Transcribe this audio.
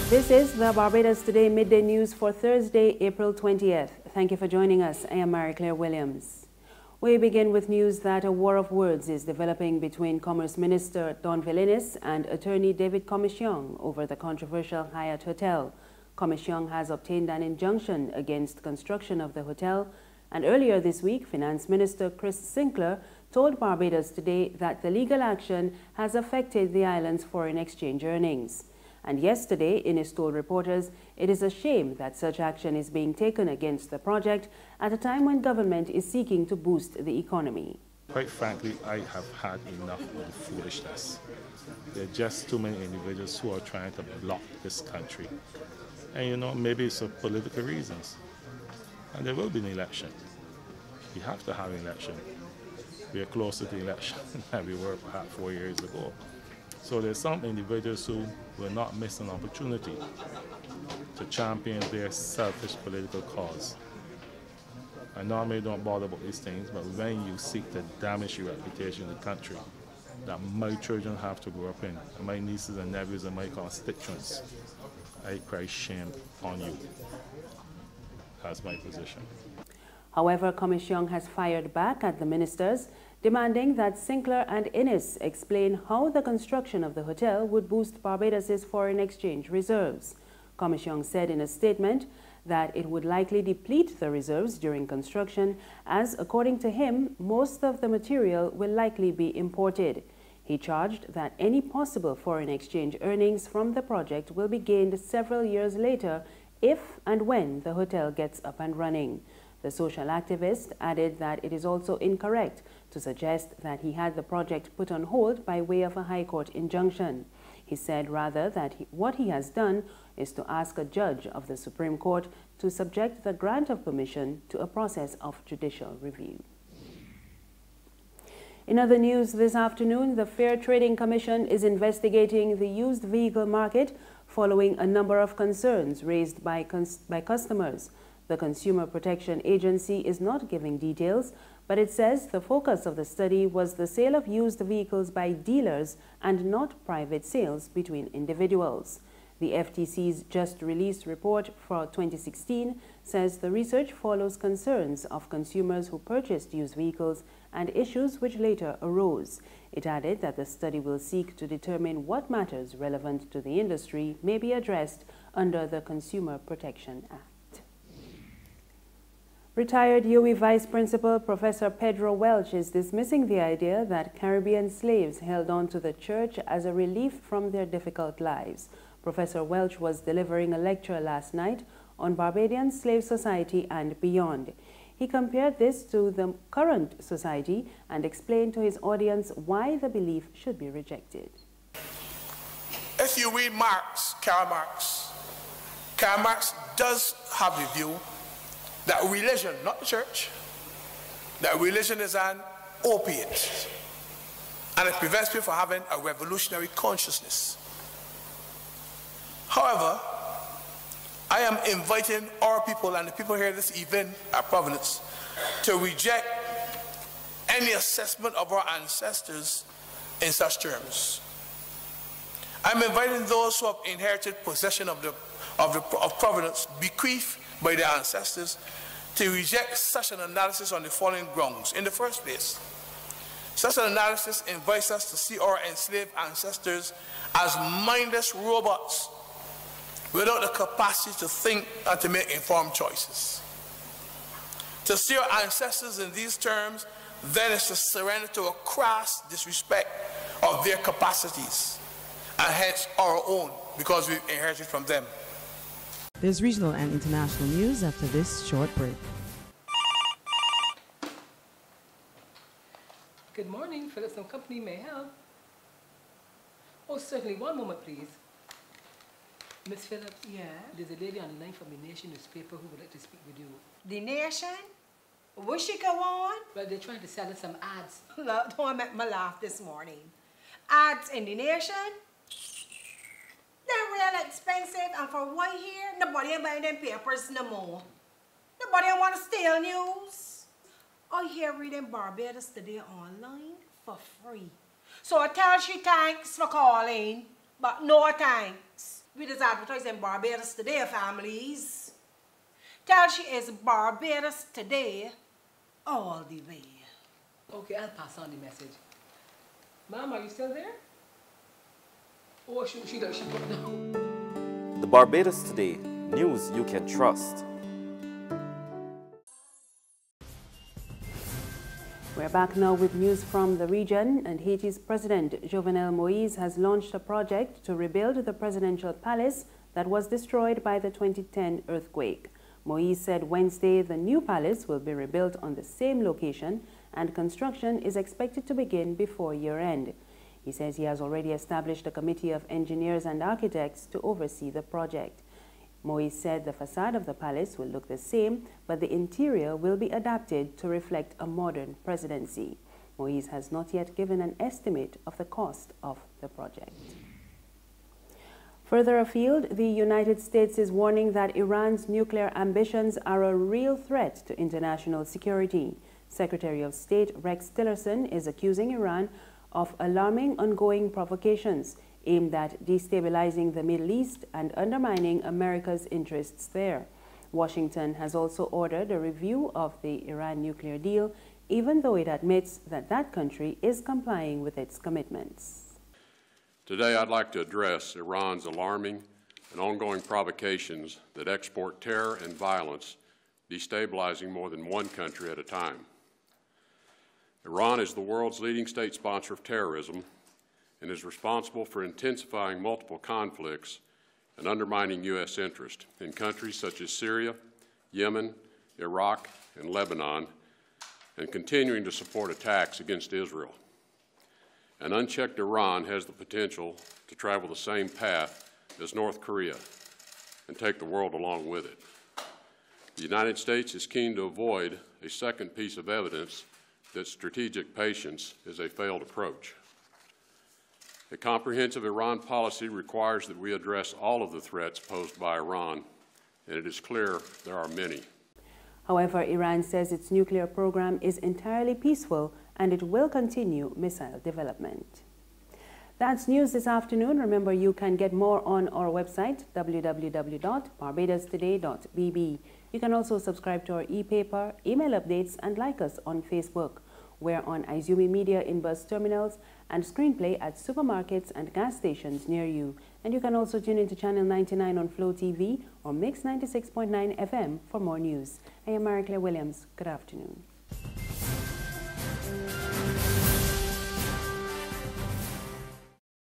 This is the Barbados Today Midday News for Thursday, April 20th. Thank you for joining us. I am Mary Claire Williams. We begin with news that a war of words is developing between Commerce Minister Donville Inniss and attorney David Comissiong over the controversial Hyatt Hotel. Comissiong has obtained an injunction against construction of the hotel, and earlier this week, Finance Minister Chris Sinclair told Barbados Today that the legal action has affected the island's foreign exchange earnings. And yesterday, Inniss told reporters it is a shame that such action is being taken against the project at a time when government is seeking to boost the economy. Quite frankly, I have had enough of the foolishness. There are just too many individuals who are trying to block this country. And you know, maybe it's for political reasons. And there will be an election. We have to have an election. We are closer to the election than we were perhaps 4 years ago. So there's some individuals who will not miss an opportunity to champion their selfish political cause. I normally don't bother about these things, but when you seek to damage your reputation in the country that my children have to grow up in, and my nieces and nephews and my constituents, I cry shame on you. That's my position. However, Comissiong has fired back at the ministers, demanding that Sinclair and Inniss explain how the construction of the hotel would boost Barbados's foreign exchange reserves. Comissiong said in a statement that it would likely deplete the reserves during construction, as, according to him, most of the material will likely be imported. He charged that any possible foreign exchange earnings from the project will be gained several years later if and when the hotel gets up and running. The social activist added that it is also incorrect to suggest that he had the project put on hold by way of a High Court injunction. He said rather that what he has done is to ask a judge of the Supreme Court to subject the grant of permission to a process of judicial review. In other news this afternoon, the Fair Trading Commission is investigating the used vehicle market following a number of concerns raised by customers. The Consumer Protection Agency is not giving details, but it says the focus of the study was the sale of used vehicles by dealers and not private sales between individuals. The FTC's just released report for 2016 says the research follows concerns of consumers who purchased used vehicles and issues which later arose. It added that the study will seek to determine what matters relevant to the industry may be addressed under the Consumer Protection Act. Retired UWI Vice Principal Professor Pedro Welch is dismissing the idea that Caribbean slaves held on to the church as a relief from their difficult lives. Professor Welch was delivering a lecture last night on Barbadian slave society and beyond. He compared this to the current society and explained to his audience why the belief should be rejected. If you read Karl Marx does have the view that religion, not the church, that religion is an opiate, and it prevents people from having a revolutionary consciousness. However, I am inviting our people and the people here this evening at Providence to reject any assessment of our ancestors in such terms. I'm inviting those who have inherited possession of Providence, bequeathed by their ancestors, to reject such an analysis on the following grounds. In the first place, such an analysis invites us to see our enslaved ancestors as mindless robots without the capacity to think and to make informed choices. To see our ancestors in these terms then is to surrender to a crass disrespect of their capacities, and hence our own, because we inherited from them. There's regional and international news after this short break. Good morning, Phillips & Company, may I help? Oh, certainly. One moment, please. Miss Phillips? Yeah? There's a lady on the line from the Nation newspaper who would like to speak with you. The Nation? Will she go on? Well, they're trying to sell us some ads. Look, don't make me laugh this morning. Ads in the Nation? They're real expensive, and for 1 year, nobody ain't buying them papers no more. Nobody want to steal news. I hear reading Barbados Today online for free. So I tell she thanks for calling, but no thanks. We just advertising Barbados Today, families. Tell she is Barbados Today all the way. Okay, I'll pass on the message. Mom, are you still there? Oh, she put it down. The Barbados Today, news you can trust. We're back now with news from the region, and Haiti's President Jovenel Moïse has launched a project to rebuild the presidential palace that was destroyed by the 2010 earthquake. Moïse said Wednesday the new palace will be rebuilt on the same location and construction is expected to begin before year-end. He says he has already established a committee of engineers and architects to oversee the project. Moïse said the facade of the palace will look the same, but the interior will be adapted to reflect a modern presidency. Moïse has not yet given an estimate of the cost of the project. Further afield, the United States is warning that Iran's nuclear ambitions are a real threat to international security. Secretary of State Rex Tillerson is accusing Iran of alarming ongoing provocations aimed at destabilizing the Middle East and undermining America's interests there. Washington has also ordered a review of the Iran nuclear deal, even though it admits that that country is complying with its commitments. Today, I'd like to address Iran's alarming and ongoing provocations that export terror and violence, destabilizing more than one country at a time. Iran is the world's leading state sponsor of terrorism and is responsible for intensifying multiple conflicts and undermining U.S. interest in countries such as Syria, Yemen, Iraq, and Lebanon, and continuing to support attacks against Israel. An unchecked Iran has the potential to travel the same path as North Korea and take the world along with it. The United States is keen to avoid a second piece of evidence that strategic patience is a failed approach. A comprehensive Iran policy requires that we address all of the threats posed by Iran, and it is clear there are many. However, Iran says its nuclear program is entirely peaceful and it will continue missile development. That's news this afternoon. Remember, you can get more on our website, www.barbadostoday.bb. You can also subscribe to our e-paper, email updates, and like us on Facebook. We're on Izumi Media in bus terminals and Screenplay at supermarkets and gas stations near you. And you can also tune into Channel 99 on Flow TV or Mix 96.9 FM for more news. I am Mary Claire Williams. Good afternoon.